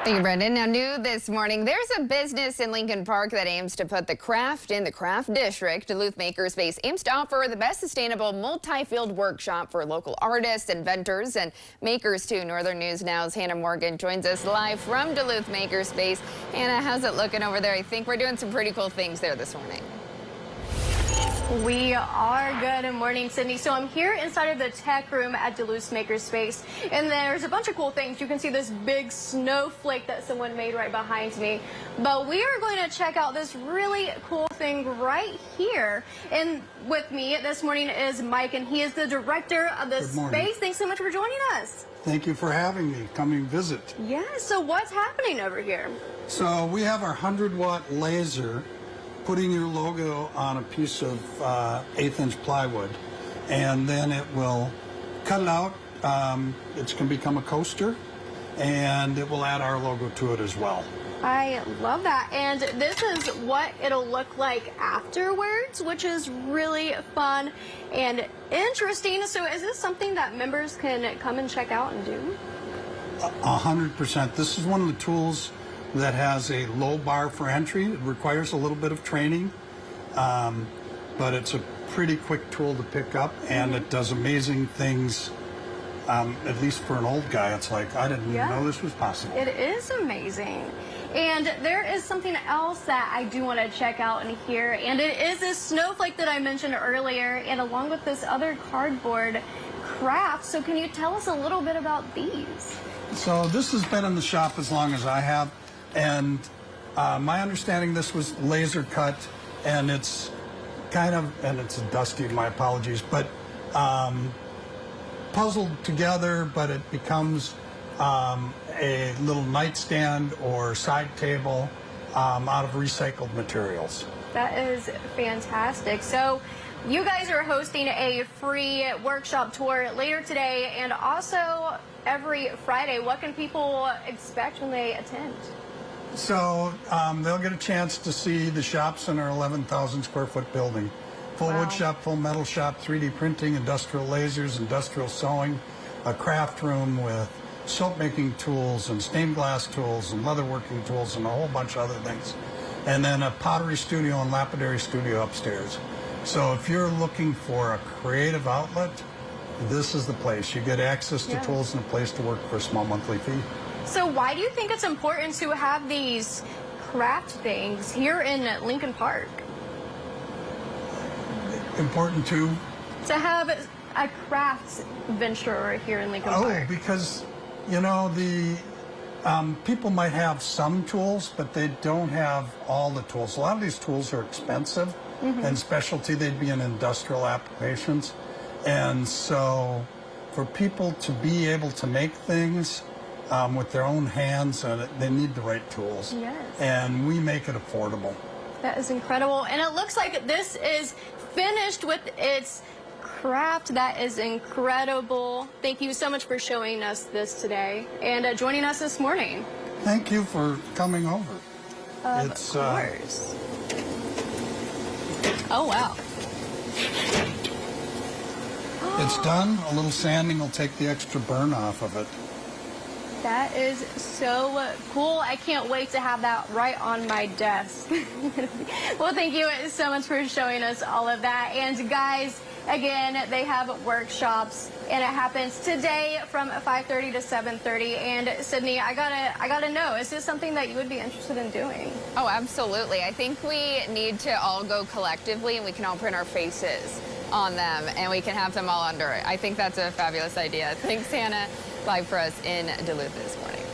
Thank you, Brendan. Now, new this morning, there's a business in Lincoln Park that aims to put the craft in the craft district. Duluth MakerSpace aims to offer the best sustainable multi-field workshop for local artists, inventors, and makers too. Northern News Now's Hannah Morgan joins us live from Duluth MakerSpace. Hannah, how's it looking over there? I think we're doing some pretty cool things there this morning. We are. Good morning, Sydney. So I'm here inside of the tech room at Duluth MakerSpace, and there's a bunch of cool things. You can see this big snowflake that someone made right behind me. But we are going to check out this really cool thing right here. And with me this morning is Mike, and he is the director of the space. Thanks so much for joining us. Thank you for having me. Come and visit. Yeah, so what's happening over here? So we have our 100-watt laser putting your logo on a piece of 1/8-inch plywood, and then it will cut it out. It's going to become a coaster, and it will add our logo to it as well. I love that. And this is what it'll look like afterwards, which is really fun and interesting. So is this something that members can come and check out and do? 100%. This is one of the tools that has a low bar for entry. It requires a little bit of training, but it's a pretty quick tool to pick up, and it does amazing things. At least for an old guy, it's like, I didn't even know this was possible. It is amazing. And there is something else that I do want to check out in here, and it is this snowflake that I mentioned earlier, and along with this other cardboard craft. So can you tell us a little bit about these? So this has been in the shop as long as I have, and my understanding, this was laser cut, and it's kind of, and it's dusty, my apologies, but puzzled together, but it becomes a little nightstand or side table out of recycled materials. That is fantastic. So you guys are hosting a free workshop tour later today and also every Friday. What can people expect when they attend? So they'll get a chance to see the shops in our 11,000 square foot building. Full wood shop, full metal shop, 3D printing, industrial lasers, industrial sewing, a craft room with soap making tools and stained glass tools and leatherworking tools and a whole bunch of other things. And then a pottery studio and lapidary studio upstairs. So if you're looking for a creative outlet, this is the place. You get access to tools and a place to work for a small monthly fee. So why do you think it's important to have these craft things here in Lincoln Park? Important to have a crafts venture here in Lincoln Park. Oh, because, you know, the people might have some tools, but they don't have all the tools. A lot of these tools are expensive and specialty. They'd be in industrial applications. And so for people to be able to make things with their own hands, they need the right tools. Yes. And we make it affordable. That is incredible. And it looks like this is finished with its craft. That is incredible. Thank you so much for showing us this today and joining us this morning. Thank you for coming over. Of course. Oh, wow. It's done. A little sanding will take the extra burn off of it. That is so cool. I can't wait to have that right on my desk. Well, thank you so much for showing us all of that. And guys, again, they have workshops, and it happens today from 5:30 to 7:30. And Sydney, I gotta know, is this something that you would be interested in doing? Oh, absolutely. I think we need to all go collectively, and we can all print our faces on them, and we can have them all under it. I think that's a fabulous idea. Thanks, Hannah, live for us in Duluth this morning.